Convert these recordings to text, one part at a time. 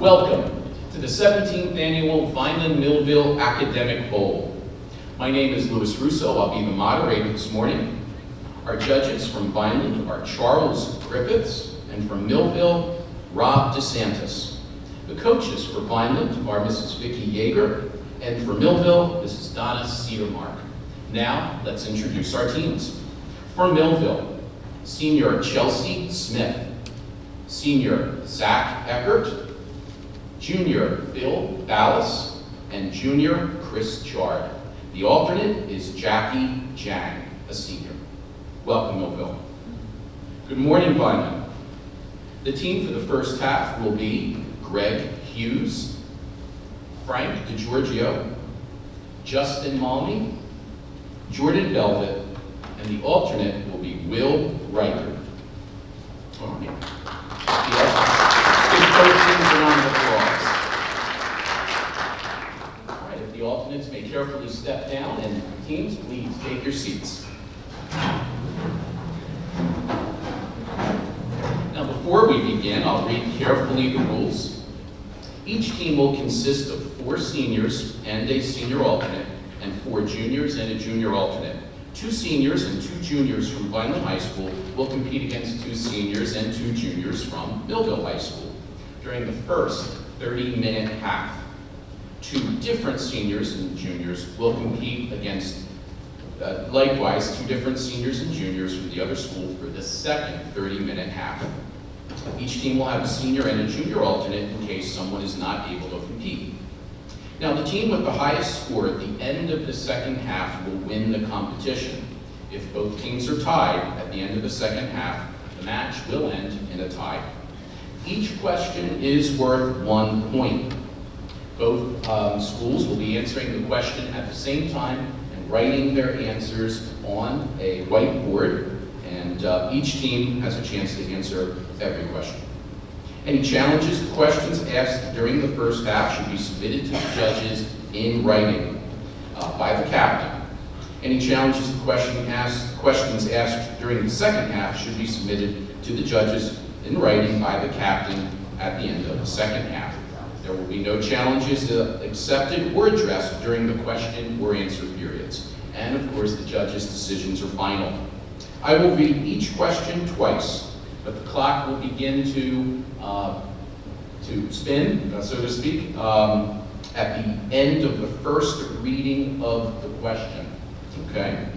Welcome to the 17th Annual Vineland-Millville Academic Bowl. My name is Louis Russo. I'll be the moderator this morning. Our judges from Vineland are Charles Griffiths, and from Millville, Rob DeSantis. The coaches for Vineland are Mrs. Vicki Yeager, and for Millville, Mrs. Donna Cedarmark. Now, let's introduce our teams. For Millville, Senior Chelsea Smith, Senior Zach Eckert, Junior Bill Ballas, and Junior Chris Chard. The alternate is Jackie Jang, a senior. Welcome, Millville. Good morning, Vineland. The team for the first half will be Greg Hughes, Frank DiGiorgio, Justin Malney, Jordan Belvit, and the alternate will be Will Riker. All right. Give coaches a round of applause. All right, if the alternates may carefully step down, and teams, please take your seats. Now, before we begin, I'll read carefully the rules. Each team will consist of 4 seniors and a senior alternate, and 4 juniors and a junior alternate. 2 seniors and 2 juniors from Vineland High School will compete against 2 seniors and 2 juniors from Millville High School. During the first 30-minute half, 2 different seniors and juniors will compete against, likewise, 2 different seniors and juniors from the other school for the second 30-minute half. Each team will have a senior and a junior alternate in case someone is not able to compete. Now, the team with the highest score at the end of the second half will win the competition. If both teams are tied at the end of the second half, the match will end in a tie. Each question is worth 1 point. Both schools will be answering the question at the same time and writing their answers on a whiteboard, and each team has a chance to answer every question. Any challenges to questions asked during the first half should be submitted to the judges in writing by the captain. Any challenges to questions asked during the second half should be submitted to the judges in writing by the captain at the end of the second half. There will be no challenges accepted or addressed during the question or answer periods. And of course, the judges' decisions are final. I will read each question twice, but the clock will begin to spin, so to speak, at the end of the first reading of the question, okay?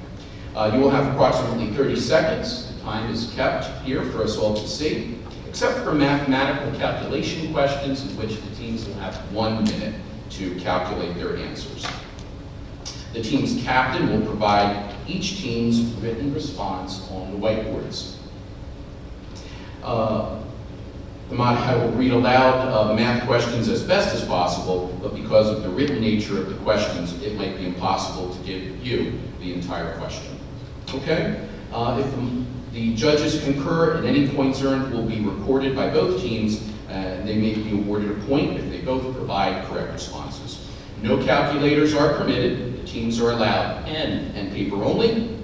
You will have approximately 30 seconds. The time is kept here for us all to see, except for mathematical calculation questions in which the teams will have 1 minute to calculate their answers. The team's captain will provide each team's written response on the whiteboards. I will read aloud the math questions as best as possible, but because of the written nature of the questions, it might be impossible to give you the entire question. Okay? If the judges concur and any points earned will be recorded by both teams, they may be awarded a point if they both provide correct responses. No calculators are permitted. The teams are allowed pen and paper only.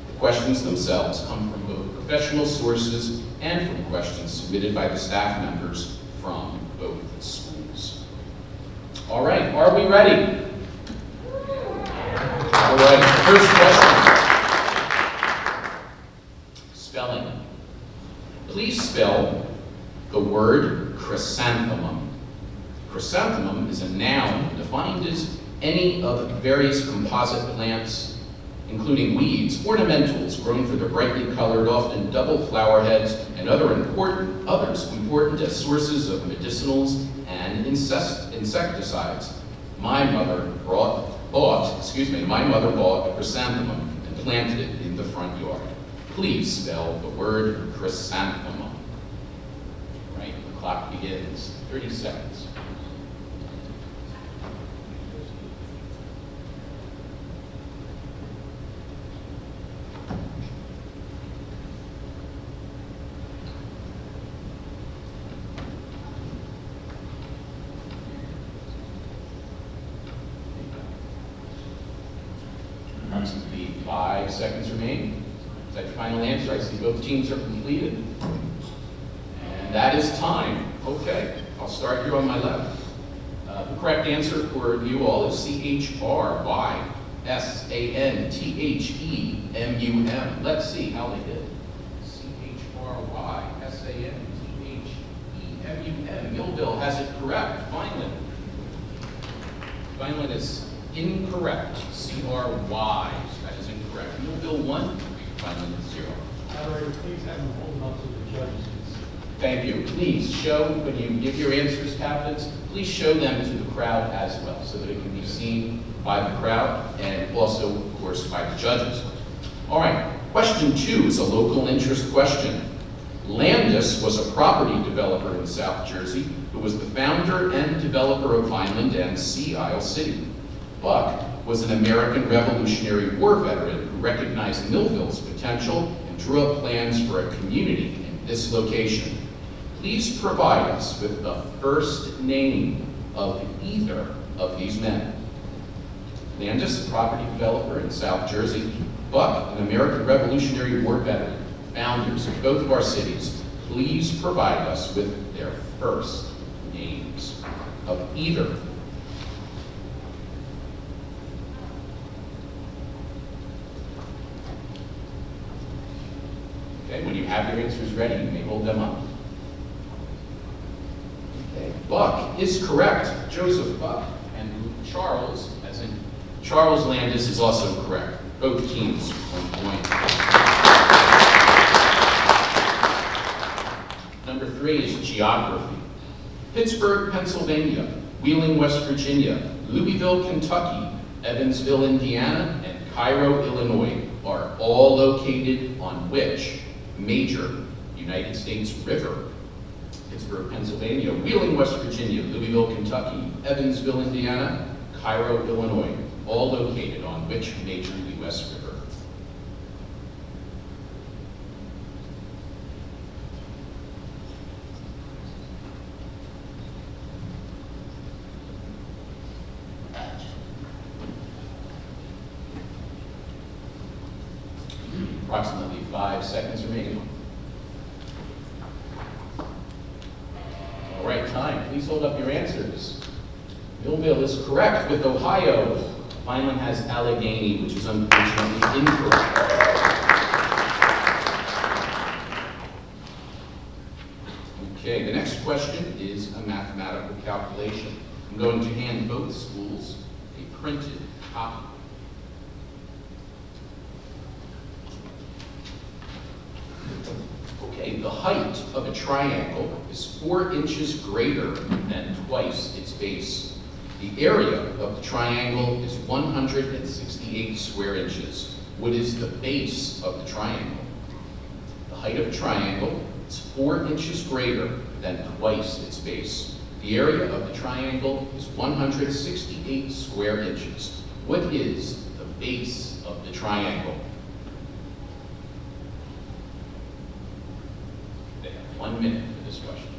The questions themselves come from both professional sources and from questions submitted by the staff members from both schools. All right, are we ready? All right, first question. Spelling. Please spell the word chrysanthemum. Chrysanthemum is a noun defined as any of various composite plants, including weeds, ornamentals grown for their brightly colored, often double flower heads, and others important as sources of medicinals and insecticides. My mother bought a chrysanthemum and planted it in the front yard. Please spell the word chrysanthemum. Right, the clock begins. 30 seconds. Approximately 5 seconds remain. Is that your final answer? I see both teams are completed. And that is time. Okay. I'll start here on my left. The correct answer for you all is CHRYSANTHEMUM. Let's see how they did. CHRYSANTHEMUM. Millville has it correct. Vineland is incorrect. CRY. That is incorrect. Millville 1, Vineland is 0. Moderator, please have them hold up to the judges. Thank you. Please show, when you give your answers, captains, please show them to the crowd as well, so that it can be seen by the crowd and also, of course, by the judges. All right, question 2 is a local interest question. Landis was a property developer in South Jersey who was the founder and developer of Vineland and Sea Isle City. Buck was an American Revolutionary War veteran who recognized Millville's potential and drew up plans for a community in this location. Please provide us with the first name of either of these men. Landis, a property developer in South Jersey. Buck, an American Revolutionary War veteran, founders of both of our cities. Please provide us with their first names of either. Okay, when you have your answers ready, you may hold them up. Okay, Buck is correct. Joseph Buck. And Charles, as in Charles Landis, is also correct. Both teams 1 point. Number 3 is geography. Pittsburgh, Pennsylvania, Wheeling, West Virginia, Louisville, Kentucky, Evansville, Indiana, and Cairo, Illinois are all located on which major United States river? Pittsburgh, Pennsylvania, Wheeling, West Virginia, Louisville, Kentucky, Evansville, Indiana, Cairo, Illinois, all located on which major U.S. river? Approximately 5 seconds remaining. All right, time. Please hold up your answers. Millville is correct with Ohio. Vineland has Allegheny, which is unfortunately incorrect. Okay, the next question is a mathematical calculation. I'm going to hand both schools a printed copy. Okay, the height of a triangle is 4 inches greater than twice its base. The area of the triangle is 168 square inches. What is the base of the triangle? The height of a triangle is 4 inches greater than twice its base. The area of the triangle is 168 square inches. What is the base of the triangle? They have 1 minute for this question.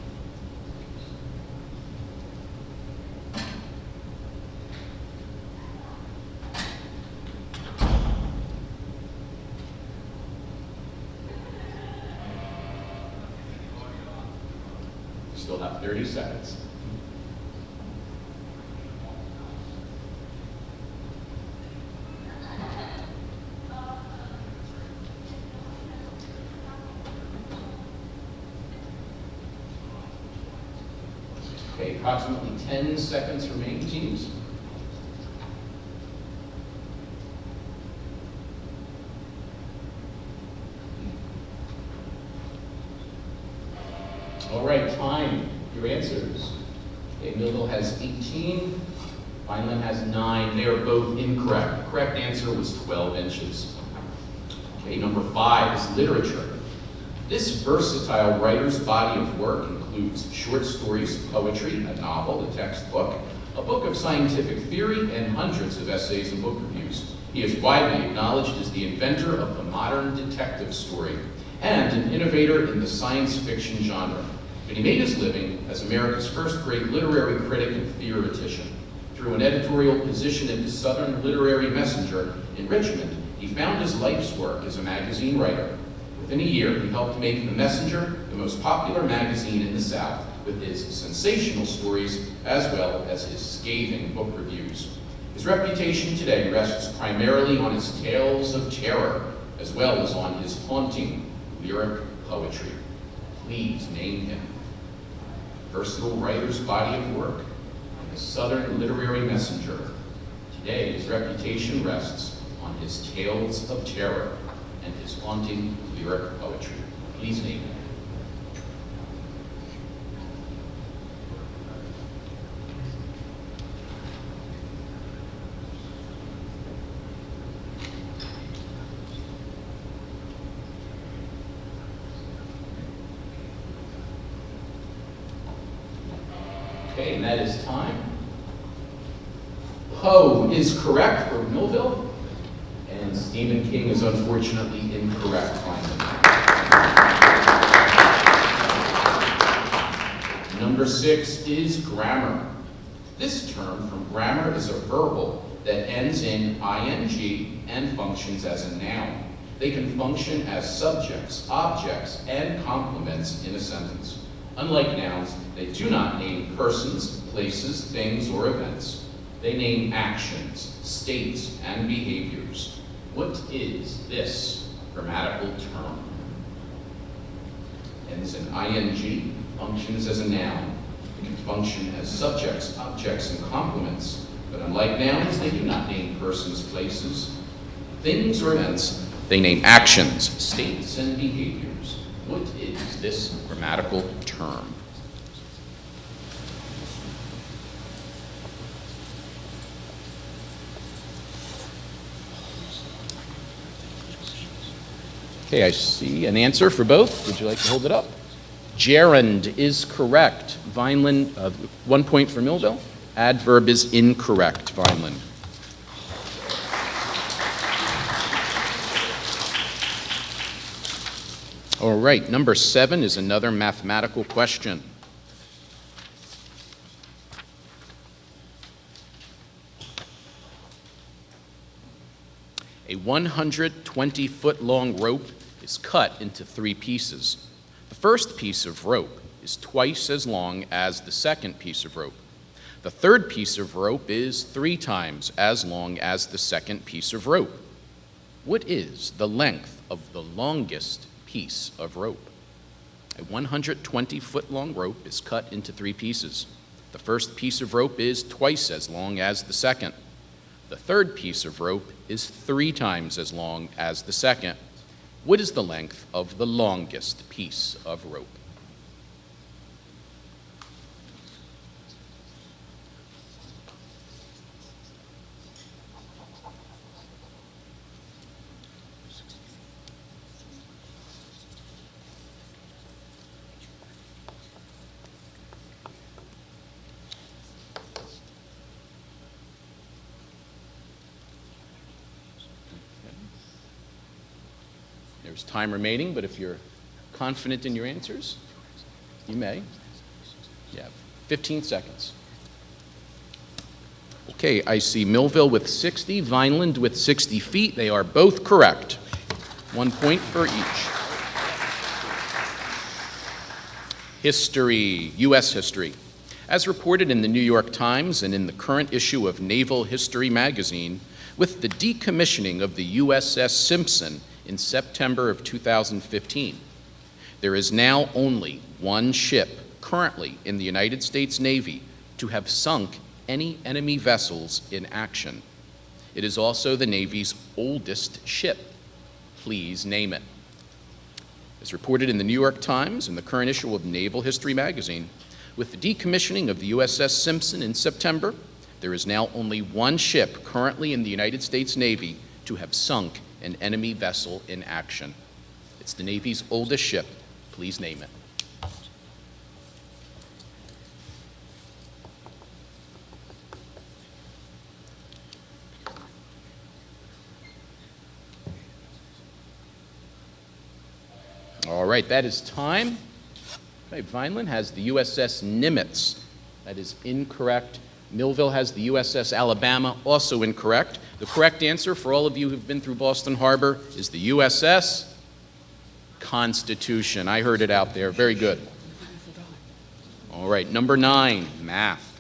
Still have 30 seconds. Okay, approximately 10 seconds remaining, teams. All right, time. Your answers. Okay, Millville has 18. Vineland has 9. They are both incorrect. The correct answer was 12 inches. Okay, number 5 is literature. This versatile writer's body of work includes short stories, poetry, a novel, a textbook, a book of scientific theory, and hundreds of essays and book reviews. He is widely acknowledged as the inventor of the modern detective story and an innovator in the science fiction genre. But he made his living as America's first great literary critic and theoretician. Through an editorial position at the Southern Literary Messenger in Richmond, he found his life's work as a magazine writer. Within a year, he helped make The Messenger the most popular magazine in the South, with his sensational stories as well as his scathing book reviews. His reputation today rests primarily on his tales of terror, as well as on his haunting lyric poetry. Please name him. Versatile writer's body of work, and a Southern literary messenger. Today, his reputation rests on his tales of terror and his haunting lyric poetry. Please name him. Okay, and that is time. Poe is correct for Millville, and Stephen King is unfortunately incorrect, finally. Number 6 is grammar. This term from grammar is a verbal that ends in ing and functions as a noun. They can function as subjects, objects, and complements in a sentence. Unlike nouns, they do not name persons, places, things, or events. They name actions, states, and behaviors. What is this grammatical term? Ends in ing, functions as a noun. It can function as subjects, objects, and complements. But unlike nouns, they do not name persons, places, things, or events. They name actions, states, and behaviors. What is this grammatical term? Okay, I see an answer for both. Would you like to hold it up? Gerund is correct. Vineland, 1 point for Millville. Adverb is incorrect, Vineland. All right, number 7 is another mathematical question. A 120-foot-long rope is cut into 3 pieces. The first piece of rope is twice as long as the second piece of rope. The third piece of rope is 3 times as long as the second piece of rope. What is the length of the longest piece of rope? A 120-foot-long rope is cut into 3 pieces. The first piece of rope is twice as long as the second. The third piece of rope is 3 times as long as the second. What is the length of the longest piece of rope? There's time remaining, but if you're confident in your answers, you may. You have 15 seconds. Okay, I see Millville with 60, Vineland with 60 feet. They are both correct. 1 point for each. History, U.S. history. As reported in the New York Times and in the current issue of Naval History magazine, with the decommissioning of the USS Simpson in September of 2015, there is now only 1 ship currently in the United States Navy to have sunk any enemy vessels in action. It is also the Navy's oldest ship. Please name it. As reported in the New York Times and the current issue of Naval History magazine, with the decommissioning of the USS Simpson in September, there is now only 1 ship currently in the United States Navy to have sunk an enemy vessel in action. It's the Navy's oldest ship. Please name it. All right, that is time. Okay, Vineland has the USS Nimitz. That is incorrect. Millville has the USS Alabama, also incorrect. The correct answer for all of you who've been through Boston Harbor is the USS Constitution. I heard it out there. Very good. All right, number 9, math.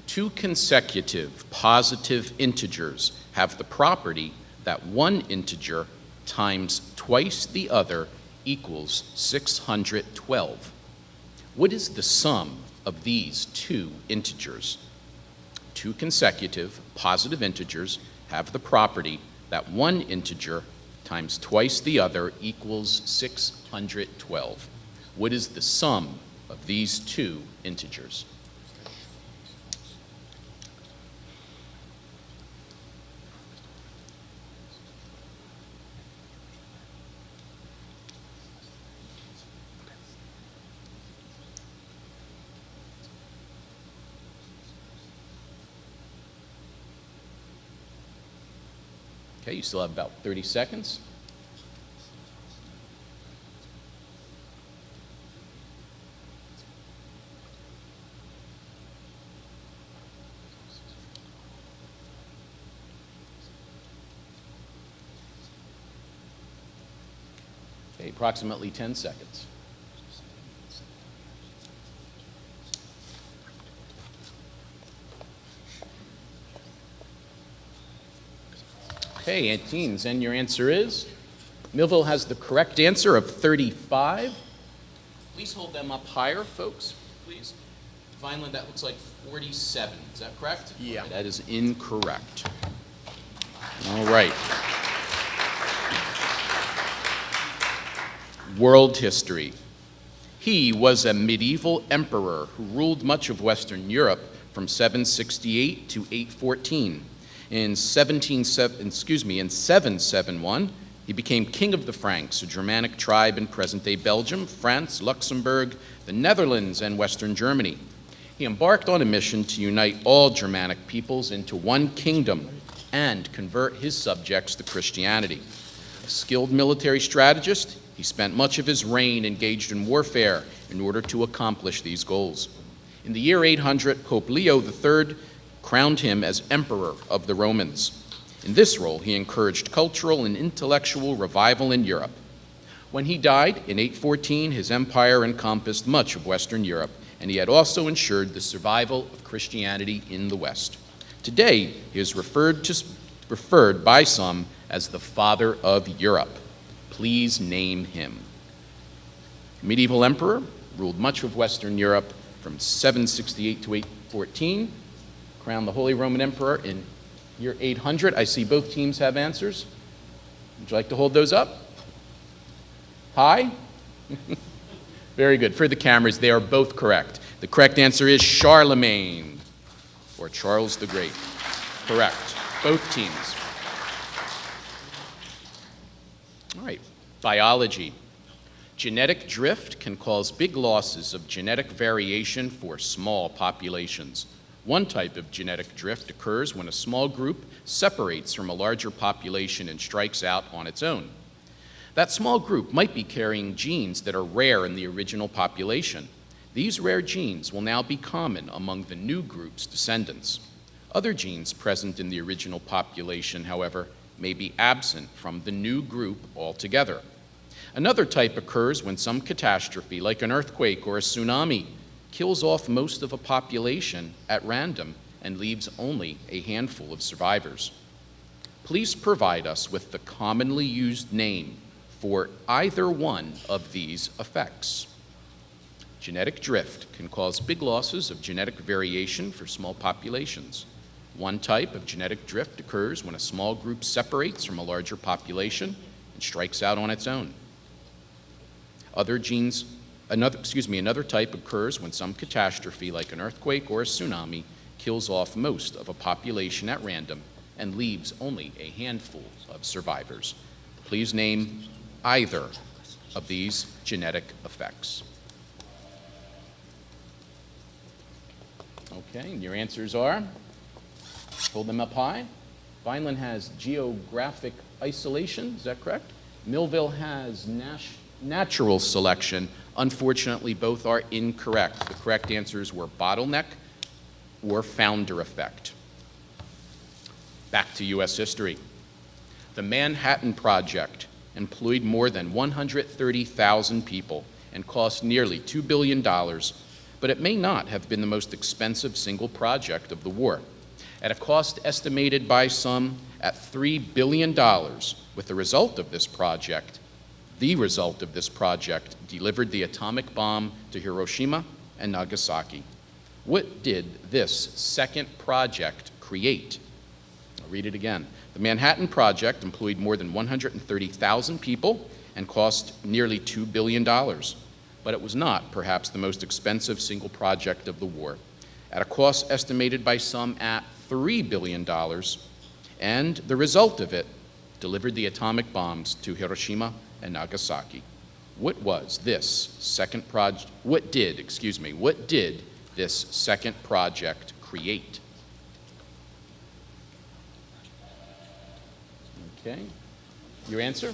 Two consecutive positive integers have the property that one integer times twice the other equals 612. What is the sum of these two integers? Two consecutive positive integers have the property that one integer times twice the other equals 612. What is the sum of these two integers? Okay, you still have about 30 seconds. Okay, approximately 10 seconds. Okay, and teens, and your answer is? Millville has the correct answer of 35. Please hold them up higher, folks, please. Vineland, that looks like 47. Is that correct? Yeah. That is incorrect. All right. World history. He was a medieval emperor who ruled much of Western Europe from 768 to 814. In 771, he became king of the Franks, a Germanic tribe in present-day Belgium, France, Luxembourg, the Netherlands, and Western Germany. He embarked on a mission to unite all Germanic peoples into one kingdom and convert his subjects to Christianity. A skilled military strategist, he spent much of his reign engaged in warfare in order to accomplish these goals. In the year 800, Pope Leo III crowned him as Emperor of the Romans. In this role, he encouraged cultural and intellectual revival in Europe. When he died in 814, his empire encompassed much of Western Europe, and he had also ensured the survival of Christianity in the West. Today, he is referred by some as the Father of Europe. Please name him. Medieval emperor, ruled much of Western Europe from 768 to 814, crowned the Holy Roman Emperor in year 800. I see both teams have answers. Would you like to hold those up? High? Very good. For the cameras, they are both correct. The correct answer is Charlemagne, or Charles the Great. Correct. Both teams. All right. Biology. Genetic drift can cause big losses of genetic variation for small populations. One type of genetic drift occurs when a small group separates from a larger population and strikes out on its own. That small group might be carrying genes that are rare in the original population. These rare genes will now be common among the new group's descendants. Other genes present in the original population, however, may be absent from the new group altogether. Another type occurs when some catastrophe, like an earthquake or a tsunami, kills off most of a population at random and leaves only a handful of survivors. Please provide us with the commonly used name for either one of these effects. Genetic drift can cause big losses of genetic variation for small populations. One type of genetic drift occurs when a small group separates from a larger population and strikes out on its own. Another type occurs when some catastrophe, like an earthquake or a tsunami, kills off most of a population at random and leaves only a handful of survivors. Please name either of these genetic effects. Okay, and your answers are? Hold them up high. Vineland has geographic isolation, is that correct? Millville has natural selection. Unfortunately, both are incorrect. The correct answers were bottleneck or founder effect. Back to U.S. history. The Manhattan Project employed more than 130,000 people and cost nearly $2 billion, but it may not have been the most expensive single project of the war. At a cost estimated by some at $3 billion, with the result of this project delivered the atomic bomb to Hiroshima and Nagasaki. What did this second project create? I'll read it again. The Manhattan Project employed more than 130,000 people and cost nearly $2 billion, but it was not perhaps the most expensive single project of the war. At a cost estimated by some at $3 billion, and the result of it delivered the atomic bombs to Hiroshima and Nagasaki. What did this second project create? Okay, your answer?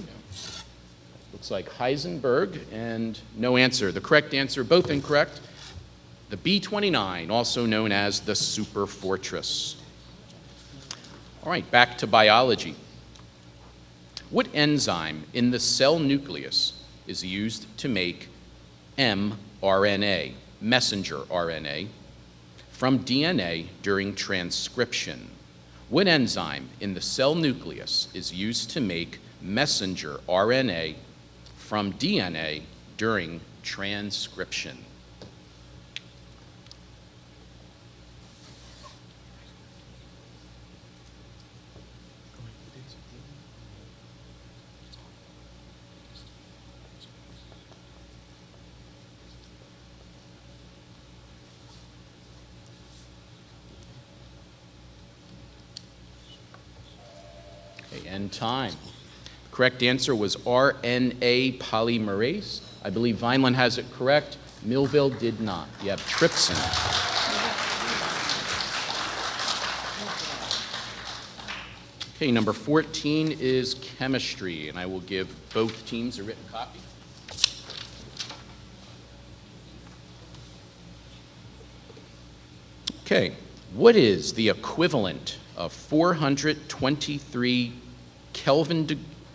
Looks like Heisenberg and no answer. The correct answer, both incorrect. The B-29, also known as the Super Fortress. All right, back to biology. What enzyme in the cell nucleus is used to make mRNA, messenger RNA, from DNA during transcription? What enzyme in the cell nucleus is used to make messenger RNA from DNA during transcription? And time. The correct answer was RNA polymerase. I believe Vineland has it correct. Millville did not. You have trypsin. Okay, number 14 is chemistry, and I will give both teams a written copy. Okay, what is the equivalent of 423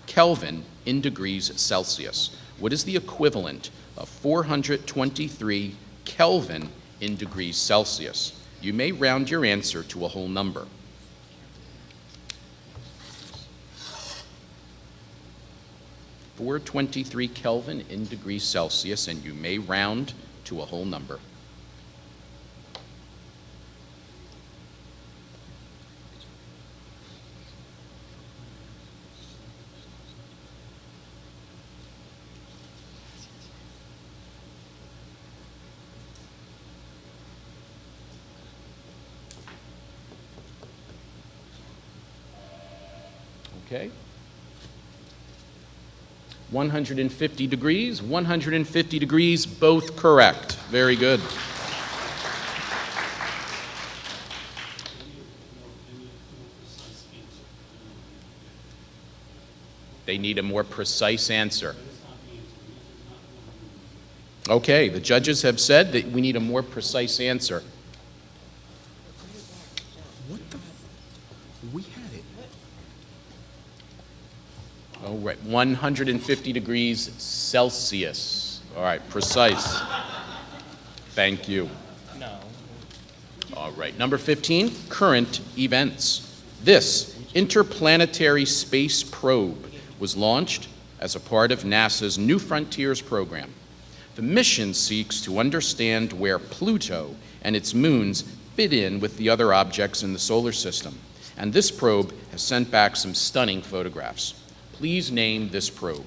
Kelvin in degrees Celsius? What is the equivalent of 423 Kelvin in degrees Celsius? You may round your answer to a whole number. (423 Kelvin in degrees Celsius), and you may round to a whole number. Okay. 150 degrees, 150 degrees, both correct. Very good. They need a more precise answer. Okay, the judges have said that we need a more precise answer. What the? We had it. All right, 150 degrees Celsius. All right, precise. Thank you. No. All right, number 15, current events. This interplanetary space probe was launched as a part of NASA's New Frontiers program. The mission seeks to understand where Pluto and its moons fit in with the other objects in the solar system. And this probe has sent back some stunning photographs. Please name this probe.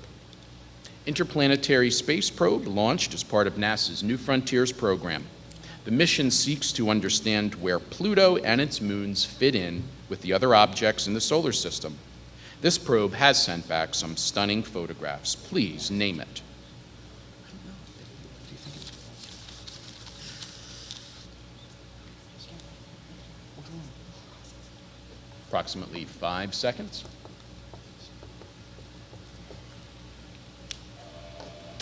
Interplanetary space probe launched as part of NASA's New Frontiers program. The mission seeks to understand where Pluto and its moons fit in with the other objects in the solar system. This probe has sent back some stunning photographs. Please name it. Approximately 5 seconds.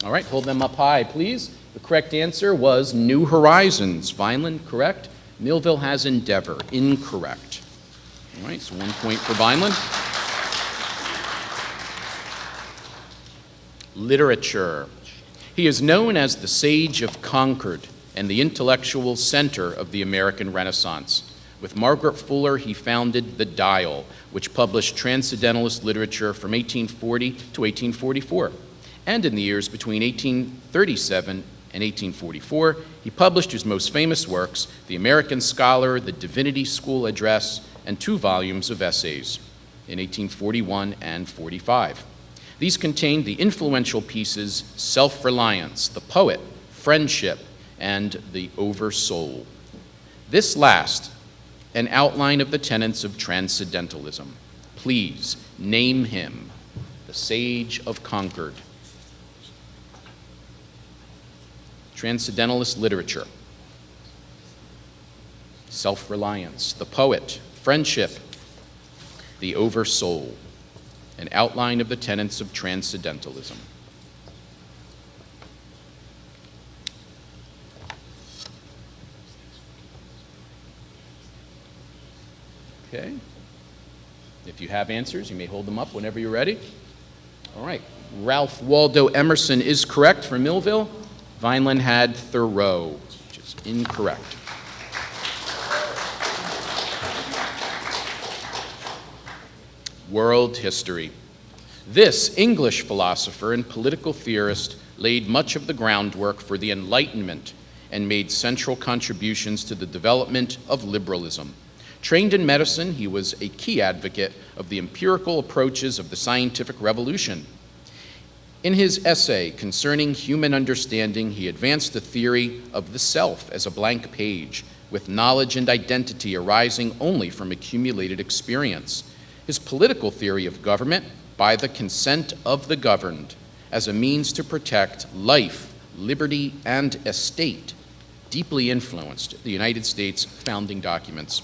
All right, hold them up high, please. The correct answer was New Horizons. Vineland, correct. Millville has Endeavor, incorrect. All right, so 1 point for Vineland. literature. He is known as the Sage of Concord and the intellectual center of the American Renaissance. With Margaret Fuller, he founded The Dial, which published transcendentalist literature from 1840 to 1844. And in the years between 1837 and 1844, he published his most famous works, The American Scholar, The Divinity School Address, and 2 volumes of essays in 1841 and 45. These contained the influential pieces Self-Reliance, The Poet, Friendship, and The Oversoul. This last, an outline of the tenets of transcendentalism. Please name him, the Sage of Concord. Transcendentalist literature. Self-Reliance, The Poet, Friendship, The Oversoul, an outline of the tenets of transcendentalism. Okay. If you have answers, you may hold them up whenever you're ready. All right. Ralph Waldo Emerson is correct for Millville. Vineland had Thoreau, which is incorrect. World history. This English philosopher and political theorist laid much of the groundwork for the Enlightenment and made central contributions to the development of liberalism. Trained in medicine, he was a key advocate of the empirical approaches of the scientific revolution. In his essay concerning human understanding, he advanced the theory of the self as a blank page, with knowledge and identity arising only from accumulated experience. His political theory of government, by the consent of the governed, as a means to protect life, liberty, and estate, deeply influenced the United States founding documents.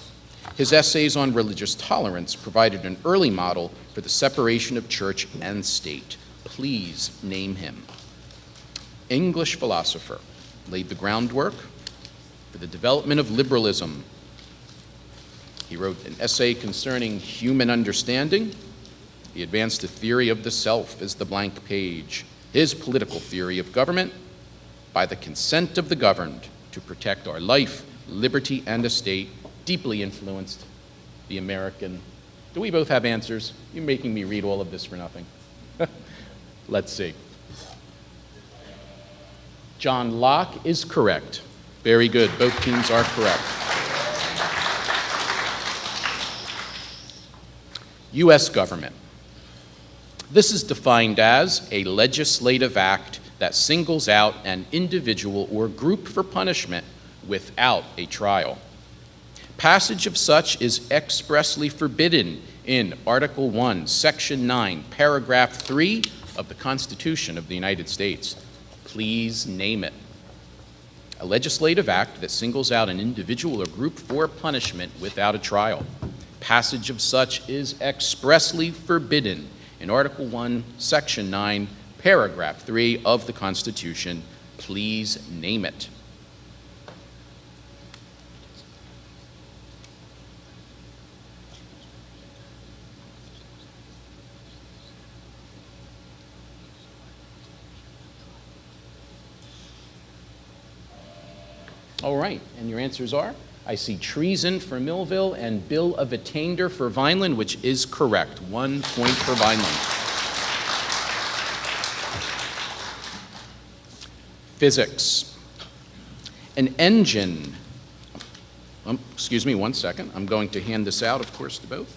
His essays on religious tolerance provided an early model for the separation of church and state. Please name him. English philosopher, laid the groundwork for the development of liberalism. He wrote an essay concerning human understanding. He advanced a theory of the self as the blank page. His political theory of government, by the consent of the governed, to protect our life, liberty, and estate, deeply influenced the American. Do we both have answers? You're making me read all of this for nothing. Let's see. John Locke is correct. Very good. Both teams are correct. U.S. government. This is defined as a legislative act that singles out an individual or group for punishment without a trial. Passage of such is expressly forbidden in Article 1, Section 9, Paragraph 3 of the Constitution of the United States. Please name it. A legislative act that singles out an individual or group for punishment without a trial. Passage of such is expressly forbidden in Article 1, Section 9, Paragraph 3 of the Constitution. Please name it. All right, and your answers are? I see treason for Millville and bill of attainder for Vineland, which is correct. 1 point for Vineland. Physics. An engine. Excuse me 1 second. I'm going to hand this out, of course, to both.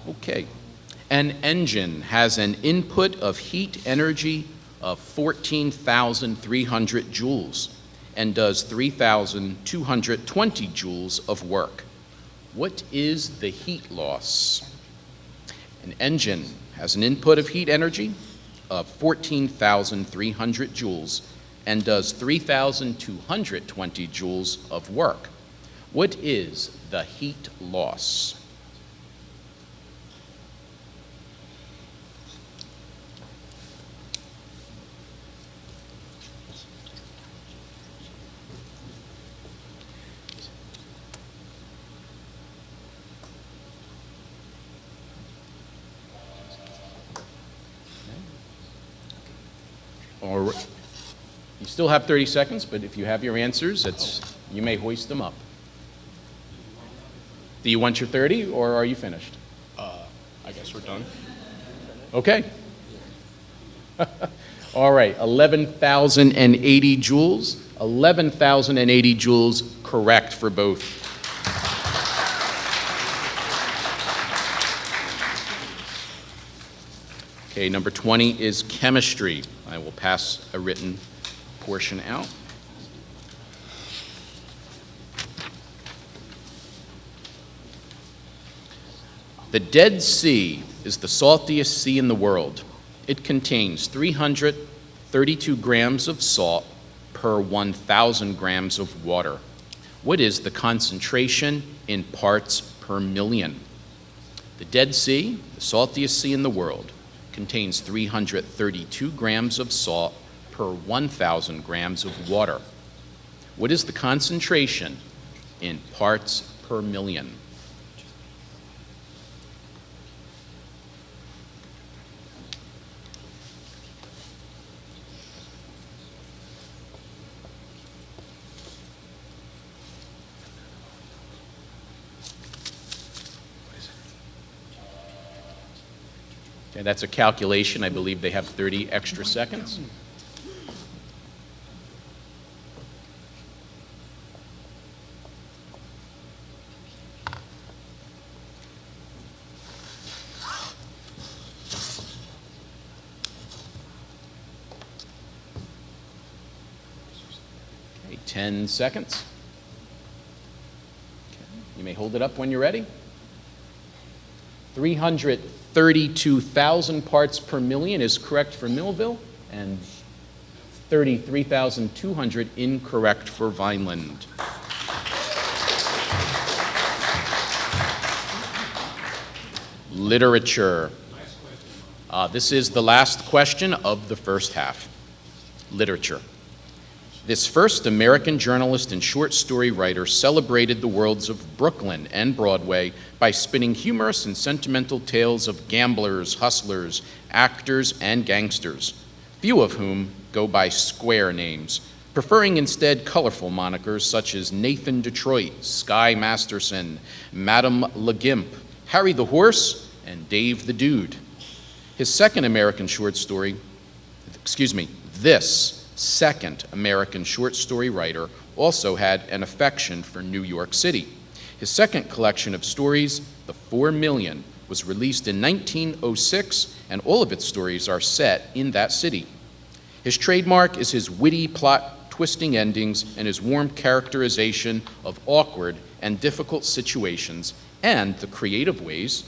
Okay. An engine has an input of heat energy of 14,300 joules and does 3,220 joules of work. What is the heat loss? An engine has an input of heat energy of 14,300 joules and does 3,220 joules of work. What is the heat loss? Or you still have 30 seconds, but if you have your answers, you may hoist them up. Do you want your 30, or are you finished? I guess we're done. Okay. All right, 11,080 joules. 11,080 joules, correct for both. Okay, number 20 is chemistry. I will pass a written portion out. The Dead Sea is the saltiest sea in the world. It contains 332 grams of salt per 1,000 grams of water. What is the concentration in parts per million? The Dead Sea, the saltiest sea in the world, contains 332 grams of salt per 1,000 grams of water. What is the concentration in parts per million? Okay, that's a calculation. I believe they have 30 extra seconds. Okay, 10 seconds. Okay, you may hold it up when you're ready. 332,000 parts per million is correct for Millville, and 33,200 incorrect for Vineland. Literature. This is the last question of the first half. Literature. This first American journalist and short story writer celebrated the worlds of Brooklyn and Broadway by spinning humorous and sentimental tales of gamblers, hustlers, actors, and gangsters, few of whom go by square names, preferring instead colorful monikers such as Nathan Detroit, Sky Masterson, Madame LeGimp, Harry the Horse, and Dave the Dude. His second American short story, this second American short story writer also had an affection for New York City. His second collection of stories, The 4 Million, was released in 1906, and all of its stories are set in that city. His trademark is his witty plot-twisting endings and his warm characterization of awkward and difficult situations and the creative ways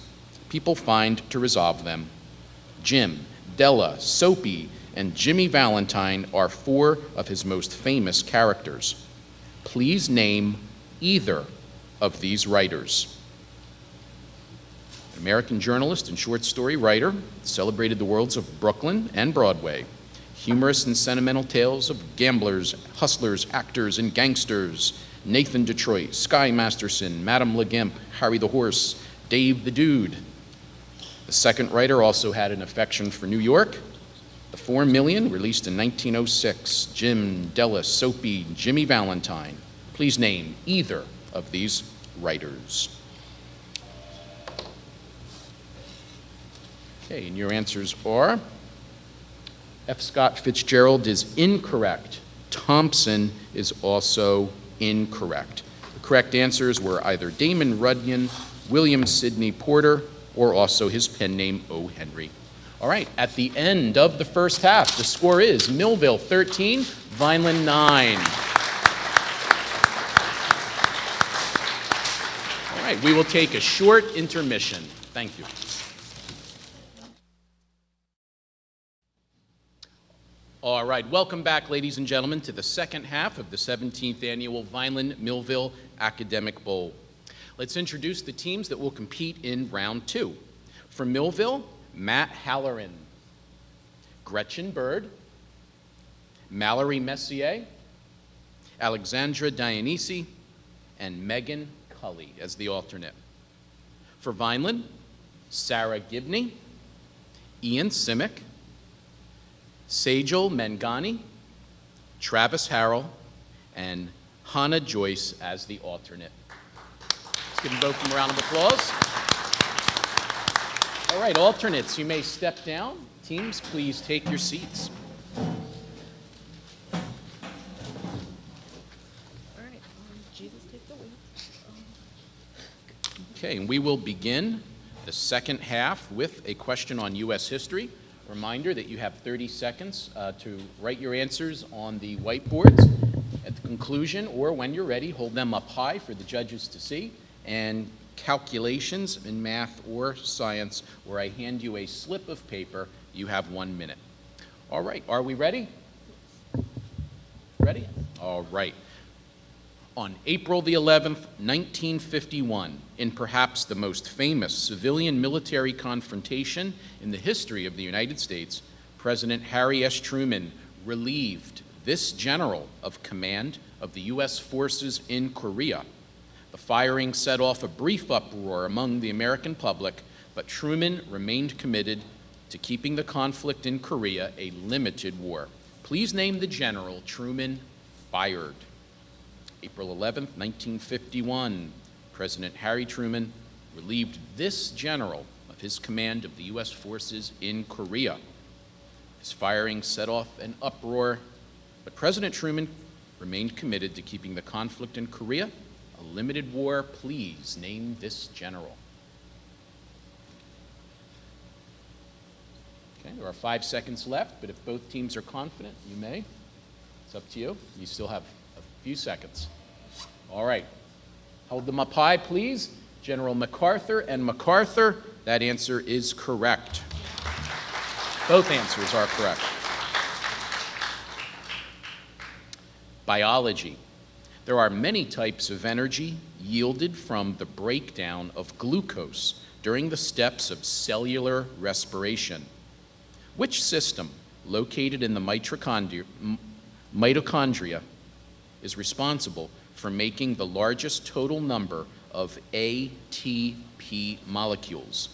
people find to resolve them. Jim, Della, Soapy, and Jimmy Valentine are four of his most famous characters. Please name either of these writers. An American journalist and short story writer, celebrated the worlds of Brooklyn and Broadway. Humorous and sentimental tales of gamblers, hustlers, actors, and gangsters. Nathan Detroit, Sky Masterson, Madame LeGimp, Harry the Horse, Dave the Dude. The second writer also had an affection for New York. The 4 Million, released in 1906, Jim, Della, Soapy, Jimmy Valentine. Please name either of these writers. Okay, and your answers are F. Scott Fitzgerald is incorrect. Thompson is also incorrect. The correct answers were either Damon Runyon, William Sidney Porter, or also his pen name, O. Henry. All right, at the end of the first half, the score is Millville 13, Vineland 9. All right, we will take a short intermission. Thank you. All right, welcome back, ladies and gentlemen, to the second half of the 17th Annual Vineland-Millville Academic Bowl. Let's introduce the teams that will compete in round two. For Millville, Matt Halloran, Gretchen Bird, Mallory Messier, Alexandra Dionisi, and Megan Cully as the alternate. For Vineland, Sarah Gibney, Ian Simic, Sejal Mangani, Travis Harrell, and Hannah Joyce as the alternate. Let's give them both a round of applause. All right, alternates, you may step down. Teams, please take your seats. All right, Jesus, take the wheel. Okay, and we will begin the second half with a question on U.S. history. Reminder that you have 30 seconds to write your answers on the whiteboards. At the conclusion, or when you're ready, hold them up high for the judges to see. And calculations in math or science, where I hand you a slip of paper, you have 1 minute. All right, are we ready? Ready? All right. On April the 11th, 1951, in perhaps the most famous civilian-military confrontation in the history of the United States, President Harry S. Truman relieved this general of command of the U.S. forces in Korea. The firing set off a brief uproar among the American public, but Truman remained committed to keeping the conflict in Korea a limited war. Please name the general Truman fired. April 11th, 1951, President Harry Truman relieved this general of his command of the U.S. forces in Korea. His firing set off an uproar, but President Truman remained committed to keeping the conflict in Korea a limited war. Please name this general. Okay, there are 5 seconds left, but if both teams are confident, you may. It's up to you. You still have a few seconds. All right. Hold them up high, please. General MacArthur and MacArthur. That answer is correct. Both answers are correct. Biology. There are many types of energy yielded from the breakdown of glucose during the steps of cellular respiration. Which system, located in the mitochondria, is responsible for making the largest total number of ATP molecules?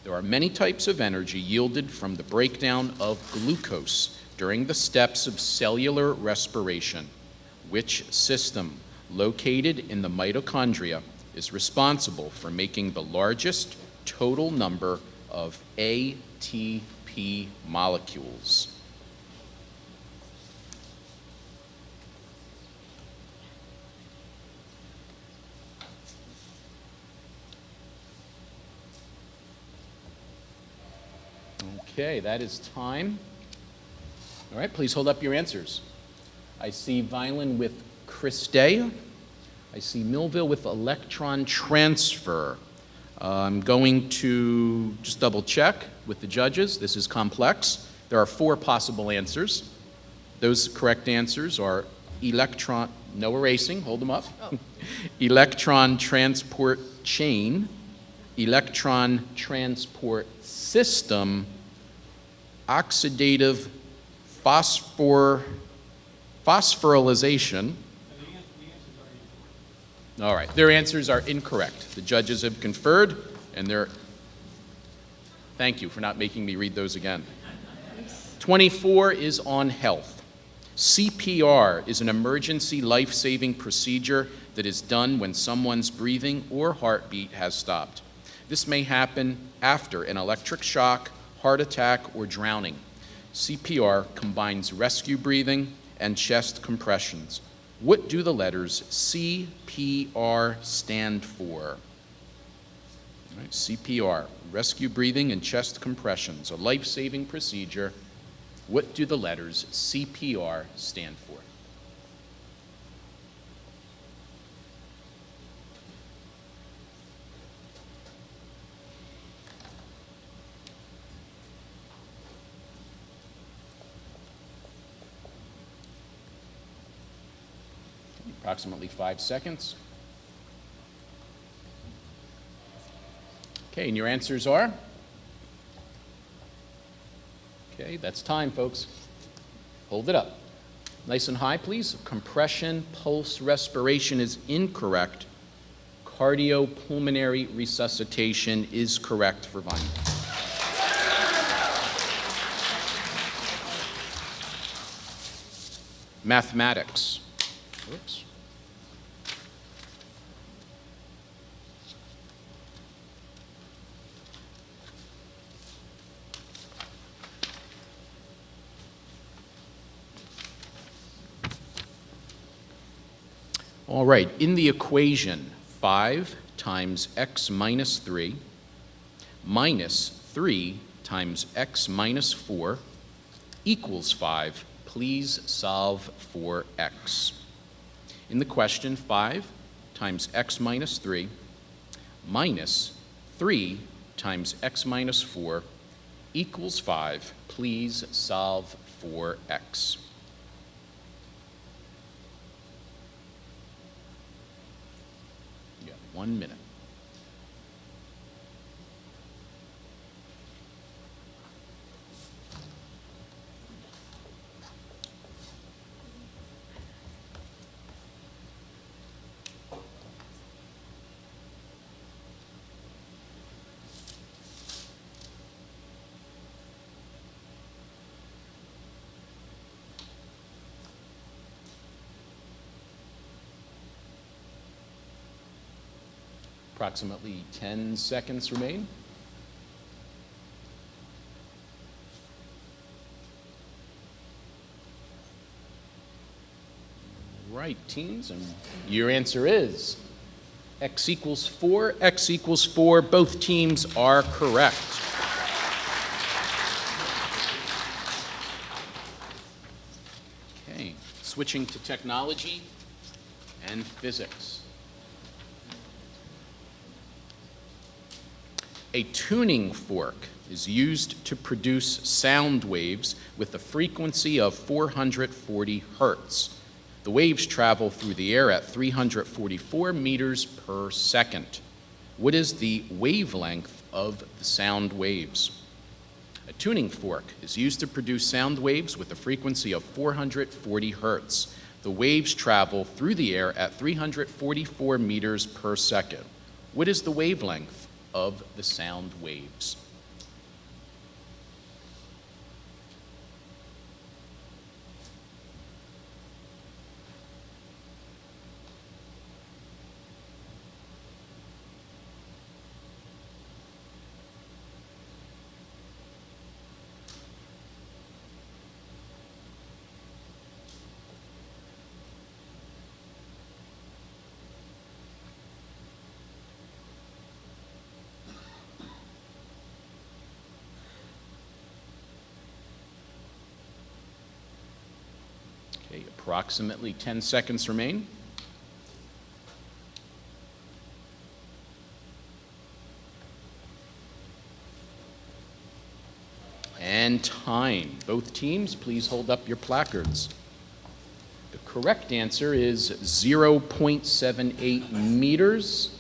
There are many types of energy yielded from the breakdown of glucose during the steps of cellular respiration. Which system, located in the mitochondria, is responsible for making the largest total number of ATP molecules? Okay, that is time. All right, please hold up your answers. I see Violin with Christe. I see Millville with electron transfer. I'm going to just double check with the judges. This is complex. There are 4 possible answers. Those correct answers are electron, no erasing, hold them up. Oh. Electron transport chain, electron transport system, oxidative phosphorylation. All right, their answers are incorrect. The judges have conferred, and they're, thank you for not making me read those again. 24 is on health. CPR is an emergency life-saving procedure that is done when someone's breathing or heartbeat has stopped. This may happen after an electric shock, heart attack, or drowning. CPR combines rescue breathing and chest compressions. What do the letters CPR stand for? All right, CPR, rescue breathing and chest compressions, a life-saving procedure. What do the letters CPR stand for? Approximately 5 seconds. Okay, and your answers are? Okay, that's time, folks. Hold it up. Nice and high, please. Compression pulse respiration is incorrect. Cardiopulmonary resuscitation is correct for Vanya. Mathematics. Oops. All right, in the equation, 5 times x minus 3 minus 3 times x minus 4 equals 5. Please solve for x. In the question, 5 times x minus 3 minus 3 times x minus 4 equals 5. Please solve for x. You got 1 minute. Approximately 10 seconds remain. Right, teams, and your answer is x equals 4, x equals 4. Both teams are correct. Okay, switching to technology and physics. A tuning fork is used to produce sound waves with a frequency of 440 hertz. The waves travel through the air at 344 meters per second. What is the wavelength of the sound waves? A tuning fork is used to produce sound waves with a frequency of 440 hertz. The waves travel through the air at 344 meters per second. What is the wavelength of the sound waves? Okay, approximately 10 seconds remain. And time. Both teams, please hold up your placards. The correct answer is 0.78 meters.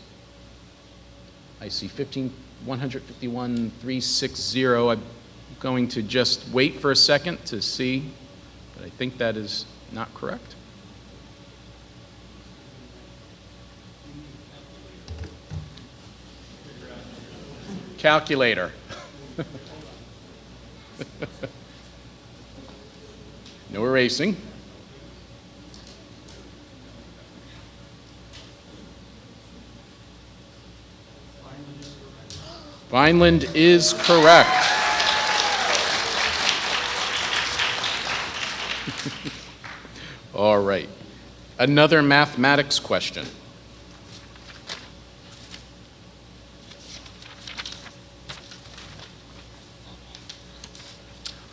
I see 151,360. I'm going to just wait for a second to see, but I think that is not correct. Calculator. No erasing. Vineland is correct. All right. Another mathematics question.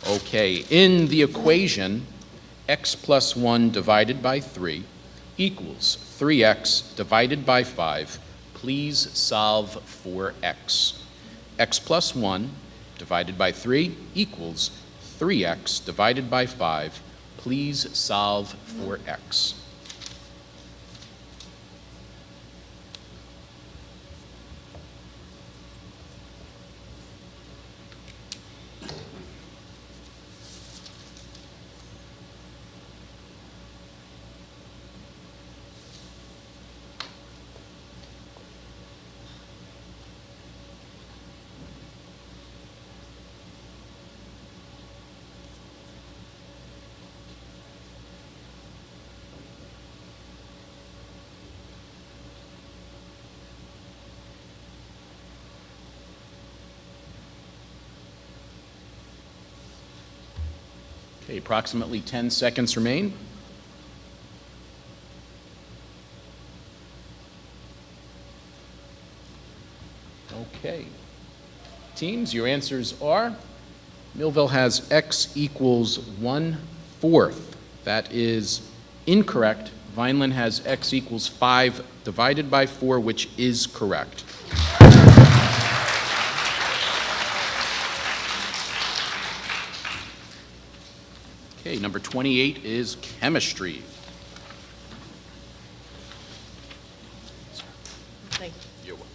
Okay, in the equation, x plus 1 divided by 3 equals 3x divided by 5. Please solve for x. X plus 1 divided by 3 equals 3x divided by 5. Please solve for x. Okay, approximately 10 seconds remain. Okay. Teams, your answers are: Millville has x equals 1/4. That is incorrect. Vineland has x equals 5 divided by 4, which is correct. Okay, number 28 is chemistry. Thank you. You're welcome.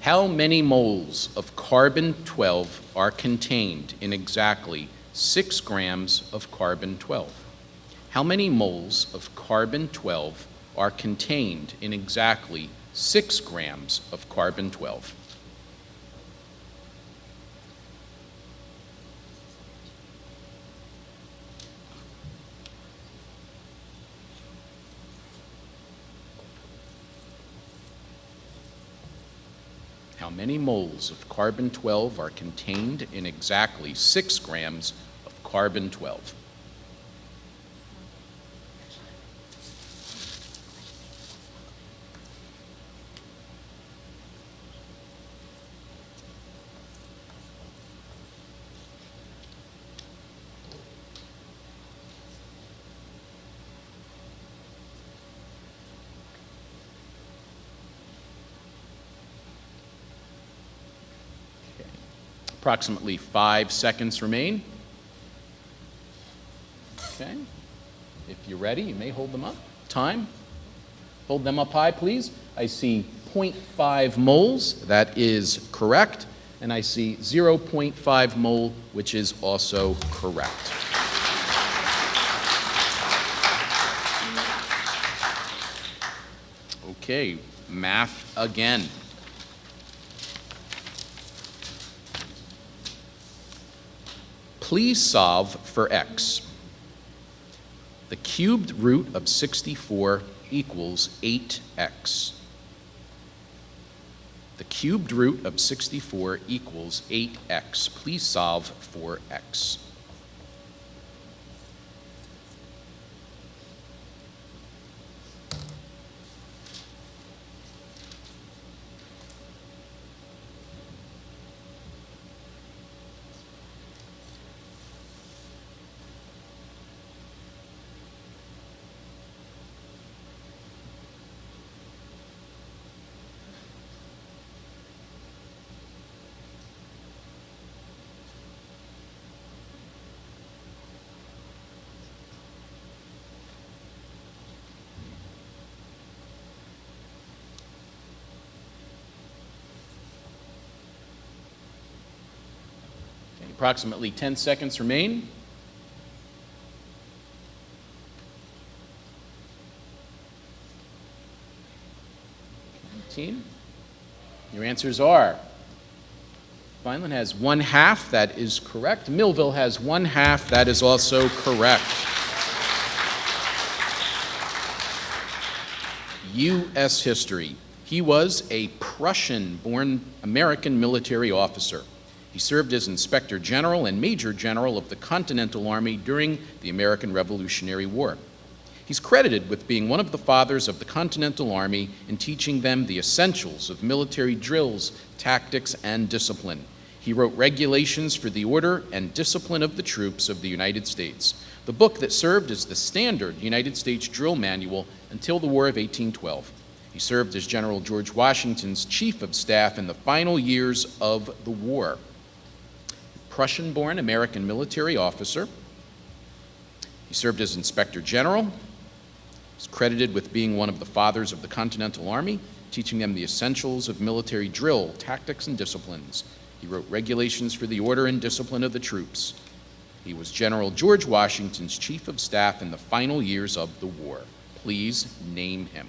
How many moles of carbon-12 are contained in exactly 6 grams of carbon-12? How many moles of carbon-12 are contained in exactly 6 grams of carbon-12? How many moles of carbon-12 are contained in exactly 6 grams of carbon-12? Approximately 5 seconds remain. Okay. If you're ready, you may hold them up. Time. Hold them up high, please. I see 0.5 moles. That is correct. And I see 0.5 mole, which is also correct. Okay, math again. Please solve for x. The cubed root of 64 equals 8x. The cubed root of 64 equals 8x. Please solve for x. Approximately 10 seconds remain. Team, your answers are: Vineland has 1/2, that is correct. Millville has 1/2, that is also correct. U.S. history. He was a Prussian-born American military officer. He served as Inspector General and Major General of the Continental Army during the American Revolutionary War. He's credited with being one of the fathers of the Continental Army in teaching them the essentials of military drills, tactics, and discipline. He wrote regulations for the order and discipline of the troops of the United States, the book that served as the standard United States drill manual until the War of 1812. He served as General George Washington's Chief of Staff in the final years of the war. Prussian-born American military officer. He served as Inspector General. He's credited with being one of the fathers of the Continental Army, teaching them the essentials of military drill, tactics, and disciplines. He wrote regulations for the order and discipline of the troops. He was General George Washington's Chief of Staff in the final years of the war. Please name him.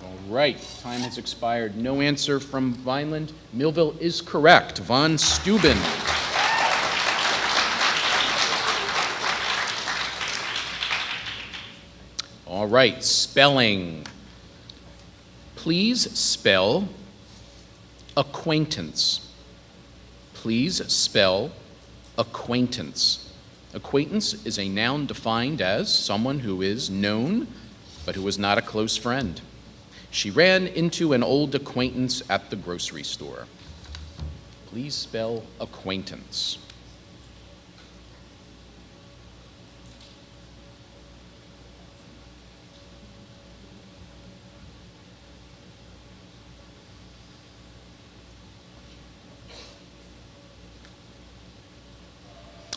All right, time has expired. No answer from Vineland. Millville is correct. Von Steuben. All right, spelling. Please spell acquaintance. Please spell acquaintance. Acquaintance is a noun defined as someone who is known, but who is not a close friend. She ran into an old acquaintance at the grocery store. Please spell acquaintance.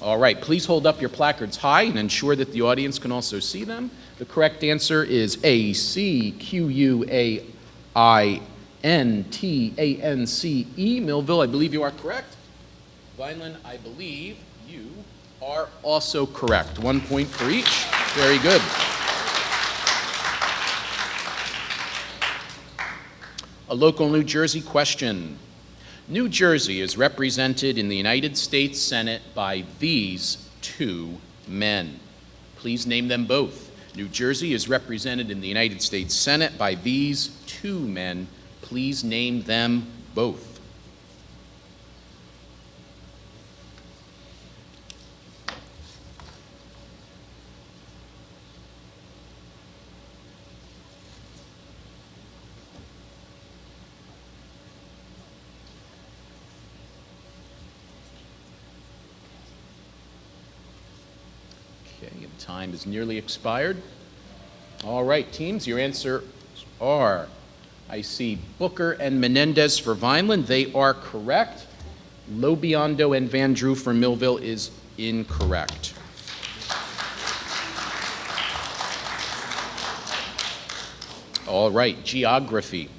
All right, please hold up your placards high and ensure that the audience can also see them. The correct answer is A-C-Q-U-A-I-N-T-A-N-C-E. Millville, I believe you are correct. Vineland, I believe you are also correct. 1 point for each. Very good. A local New Jersey question. New Jersey is represented in the United States Senate by these two men. Please name them both. New Jersey is represented in the United States Senate by these two men. Please name them both. Okay, and time is nearly expired. All right, teams, your answers are, I see Booker and Menendez for Vineland. They are correct. Lobiondo and Van Drew for Millville is incorrect. All right, geography.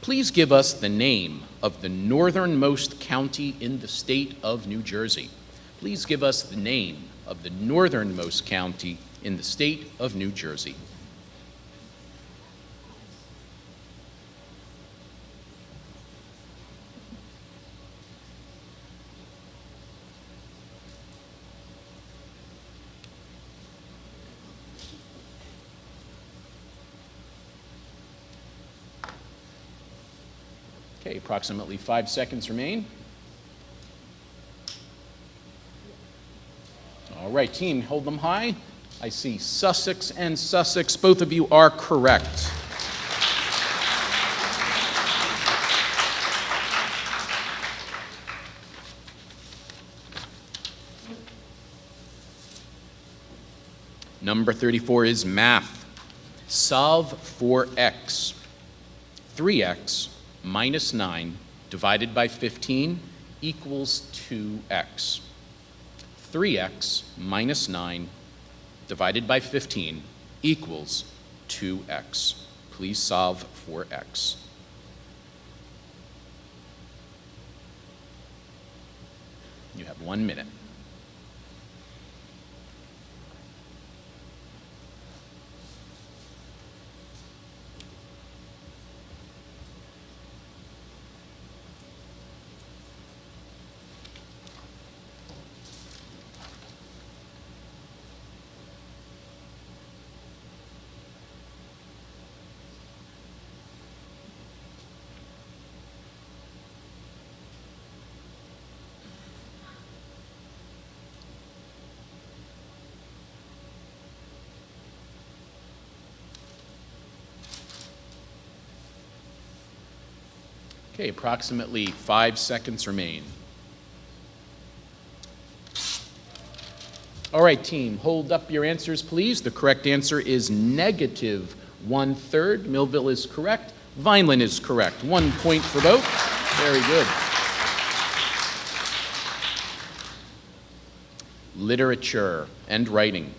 Please give us the name of the northernmost county in the state of New Jersey. Please give us the name of the northernmost county in the state of New Jersey. Okay, approximately 5 seconds remain. All right, team, hold them high. I see Sussex and Sussex. Both of you are correct. Number 34 is math. Solve for x. 3x minus 9 divided by 15 equals 2x. 3x minus 9 divided by 15 equals 2x. Please solve for x. You have 1 minute. Okay, approximately 5 seconds remain. All right, team, hold up your answers, please. The correct answer is negative 1/3. Millville is correct. Vineland is correct. 1 point for both. Very good. Literature and writing.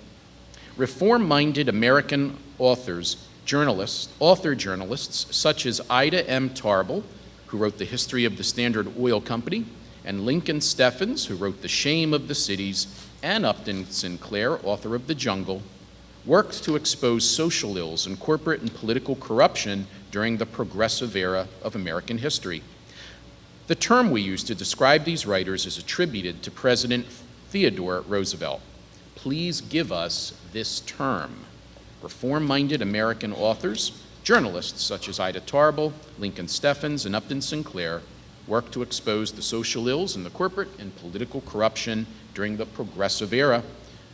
Reform-minded American author-journalists such as Ida M. Tarbell, who wrote The History of the Standard Oil Company, and Lincoln Steffens, who wrote The Shame of the Cities, and Upton Sinclair, author of The Jungle, worked to expose social ills and corporate and political corruption during the progressive era of American history. The term we use to describe these writers is attributed to President Theodore Roosevelt. Please give us this term. Reform-minded American authors, Journalists such as Ida Tarbell, Lincoln Steffens, and Upton Sinclair worked to expose the social ills and the corporate and political corruption during the Progressive Era.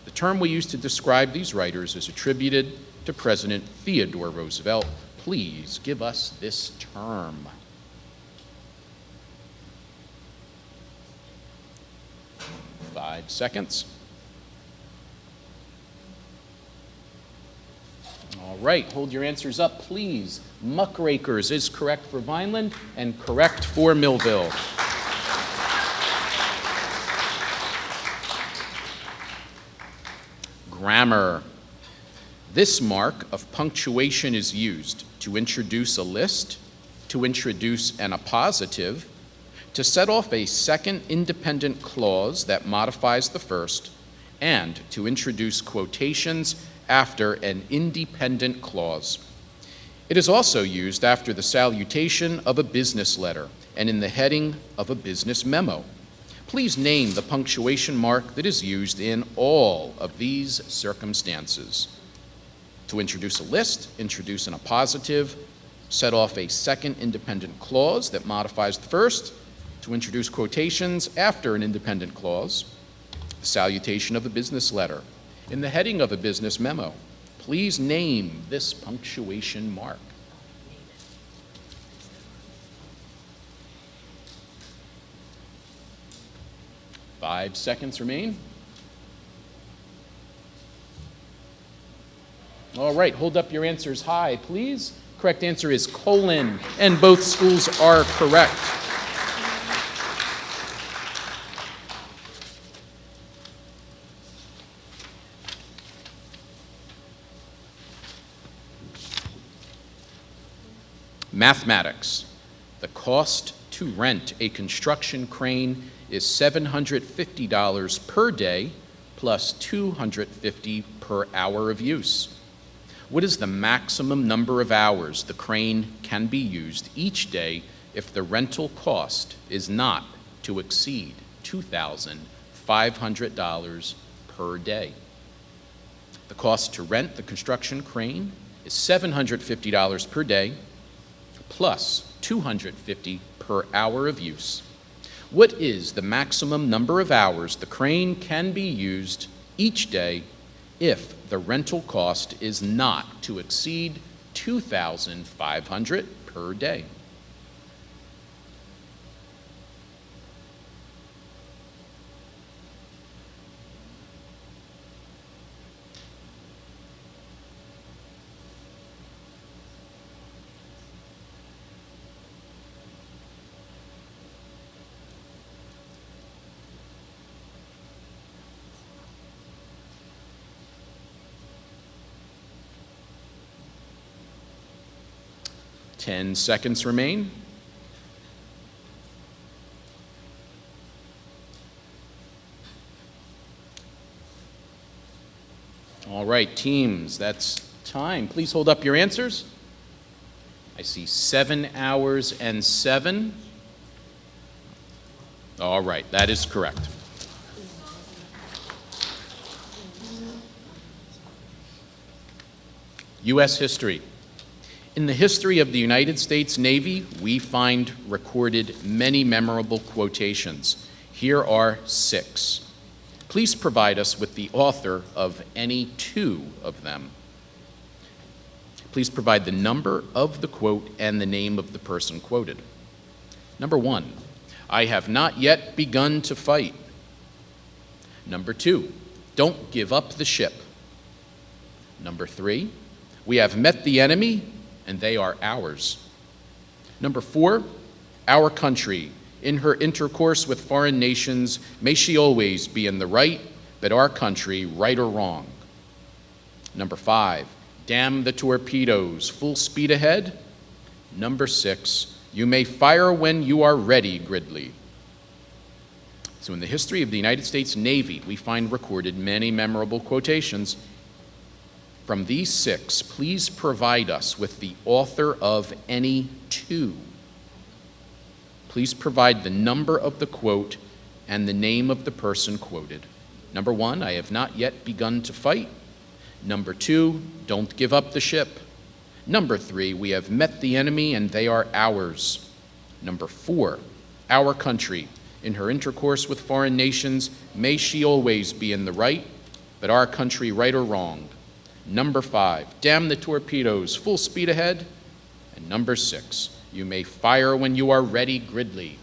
The term we use to describe these writers is attributed to President Theodore Roosevelt. Please give us this term. Five seconds. All right, hold your answers up, please. Muckrakers is correct for Vineland and correct for Millville. Grammar. This mark of punctuation is used to introduce a list, to introduce an appositive, to set off a second independent clause that modifies the first, and to introduce quotations after an independent clause. It is also used after the salutation of a business letter and in the heading of a business memo. Please name the punctuation mark that is used in all of these circumstances. To introduce a list, introduce an appositive, set off a second independent clause that modifies the first, to introduce quotations after an independent clause, the salutation of a business letter, in the heading of a business memo. Please name this punctuation mark. Five seconds remain. All right, hold up your answers high, please. Correct answer is colon, and both schools are correct. Mathematics. The cost to rent a construction crane is $750 per day plus $250 per hour of use. What is the maximum number of hours the crane can be used each day if the rental cost is not to exceed $2,500 per day? The cost to rent the construction crane is $750 per day plus $250 per hour of use. What is the maximum number of hours the crane can be used each day if the rental cost is not to exceed $2,500 per day? Ten seconds remain. All right, teams, that's time. Please hold up your answers. I see 7 hours and 7. All right, that is correct. U.S. history. In the history of the United States Navy, we find recorded many memorable quotations. Here are 6. Please provide us with the author of any 2 of them. Please provide the number of the quote and the name of the person quoted. Number 1, I have not yet begun to fight. Number 2, don't give up the ship. Number 3, we have met the enemy and they are ours. Number 4, our country, in her intercourse with foreign nations, may she always be in the right, but our country, right or wrong. Number 5, damn the torpedoes, full speed ahead. Number 6, you may fire when you are ready, Gridley. So in the history of the United States Navy, we find recorded many memorable quotations. From these 6, please provide us with the author of any 2. Please provide the number of the quote and the name of the person quoted. Number 1, I have not yet begun to fight. Number 2, don't give up the ship. Number 3, we have met the enemy and they are ours. Number 4, our country, in her intercourse with foreign nations, may she always be in the right, but our country right or wrong. Number 5, damn the torpedoes, full speed ahead. And number 6, you may fire when you are ready, Gridley.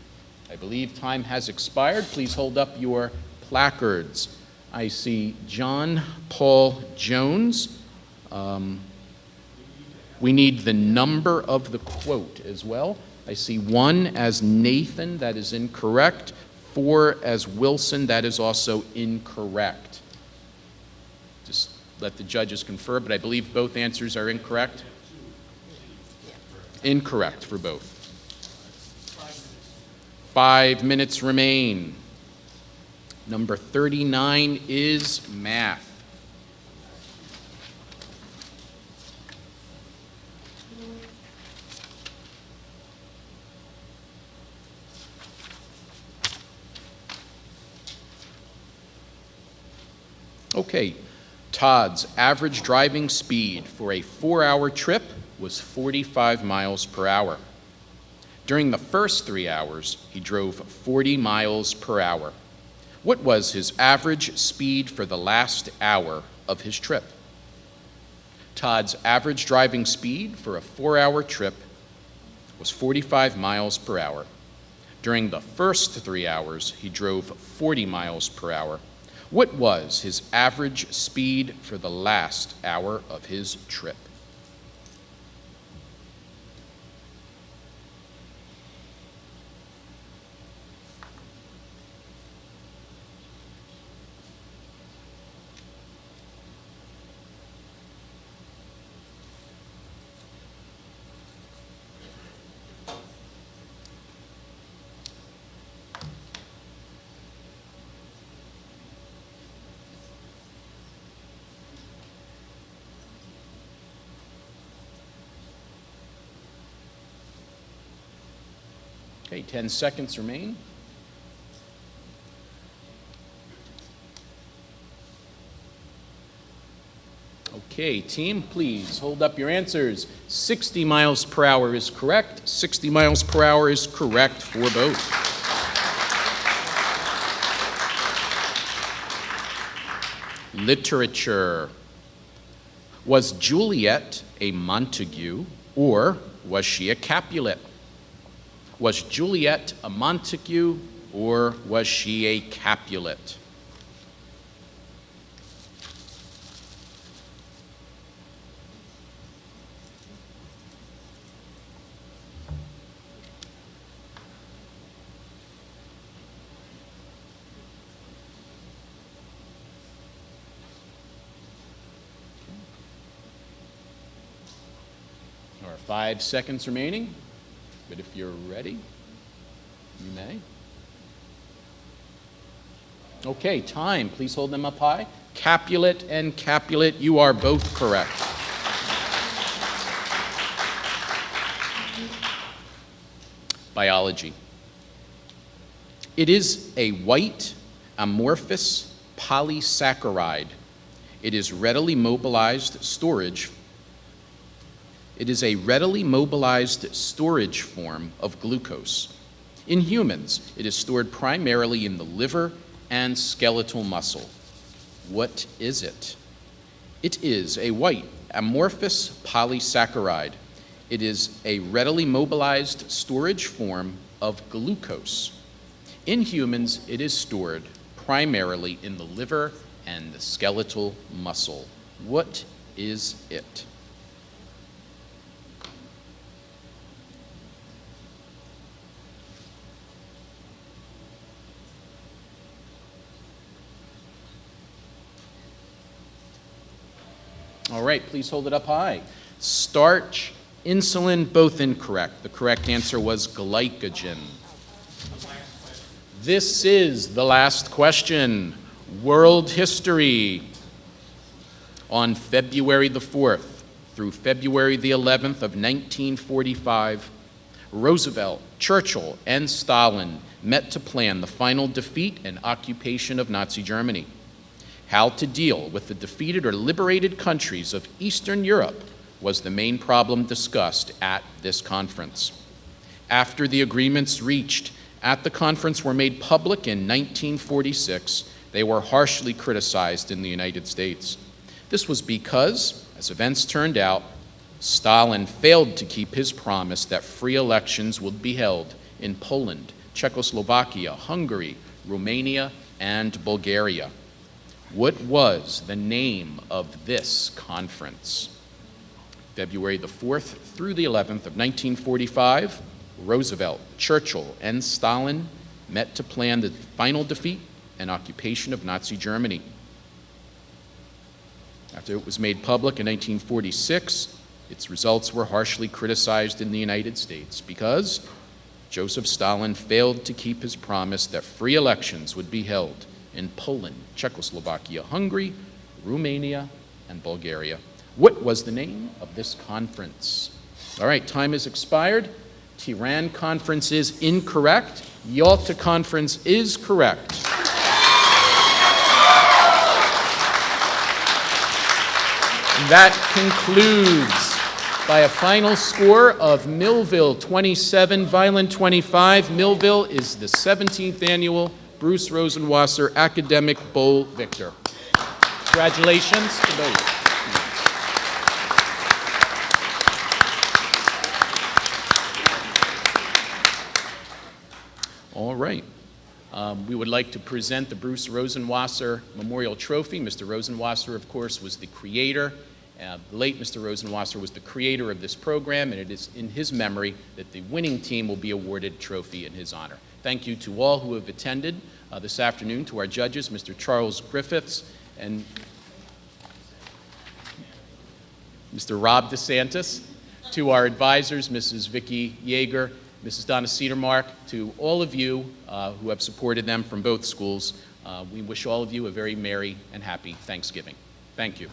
I believe time has expired. Please hold up your placards. I see John Paul Jones. We need the number of the quote as well. I see 1 as Nathan, that is incorrect. 4 as Wilson, that is also incorrect. Just let the judges confer, but I believe both answers are incorrect. Incorrect for both. 5 minutes remain. Number 39 is math. Okay, Todd's average driving speed for a 4-hour trip was 45 miles per hour. During the first 3 hours, he drove 40 miles per hour. What was his average speed for the last hour of his trip? Todd's average driving speed for a 4-hour trip was 45 miles per hour. During the first 3 hours, he drove 40 miles per hour. What was his average speed for the last hour of his trip? Okay, 10 seconds remain. Okay, team, please hold up your answers. 60 miles per hour is correct. 60 miles per hour is correct for both. Literature. Was Juliet a Montague or was she a Capulet? Was Juliet a Montague or was she a Capulet? There are 5 seconds remaining. But if you're ready, you may. Okay, time. Please hold them up high. Capulet and Capulet, you are both correct. Biology. It is a white, amorphous polysaccharide. It is readily mobilized storage. It is a readily mobilized storage form of glucose. In humans, it is stored primarily in the liver and skeletal muscle. What is it? It is a white, amorphous polysaccharide. It is a readily mobilized storage form of glucose. In humans, it is stored primarily in the liver and the skeletal muscle. What is it? All right, please hold it up high. Starch, insulin, both incorrect. The correct answer was glycogen. This is the last question. World history. On February the 4th through February the 11th of 1945, Roosevelt, Churchill, and Stalin met to plan the final defeat and occupation of Nazi Germany. How to deal with the defeated or liberated countries of Eastern Europe was the main problem discussed at this conference. After the agreements reached at the conference were made public in 1946, they were harshly criticized in the United States. This was because, as events turned out, Stalin failed to keep his promise that free elections would be held in Poland, Czechoslovakia, Hungary, Romania, and Bulgaria. What was the name of this conference? February the 4th through the 11th of 1945, Roosevelt, Churchill, and Stalin met to plan the final defeat and occupation of Nazi Germany. After it was made public in 1946, its results were harshly criticized in the United States because Joseph Stalin failed to keep his promise that free elections would be held in Poland, Czechoslovakia, Hungary, Romania, and Bulgaria. What was the name of this conference? All right, time has expired. Tehran Conference is incorrect. Yalta Conference is correct. And that concludes, by a final score of Millville 27, Violent 25. Millville is the 17th annual Bruce Rosenwasser Academic Bowl victor. Congratulations to both. All right. We would like to present the Bruce Rosenwasser Memorial Trophy. Mr. Rosenwasser, of course, was the creator. The late Mr. Rosenwasser was the creator of this program, and it is in his memory that the winning team will be awarded a trophy in his honor. Thank you to all who have attended this afternoon, to our judges, Mr. Charles Griffiths and Mr. Rob DeSantis, to our advisors, Mrs. Vicki Yeager, Mrs. Donna Cedarmark, to all of you who have supported them from both schools. We wish all of you a very merry and happy Thanksgiving. Thank you.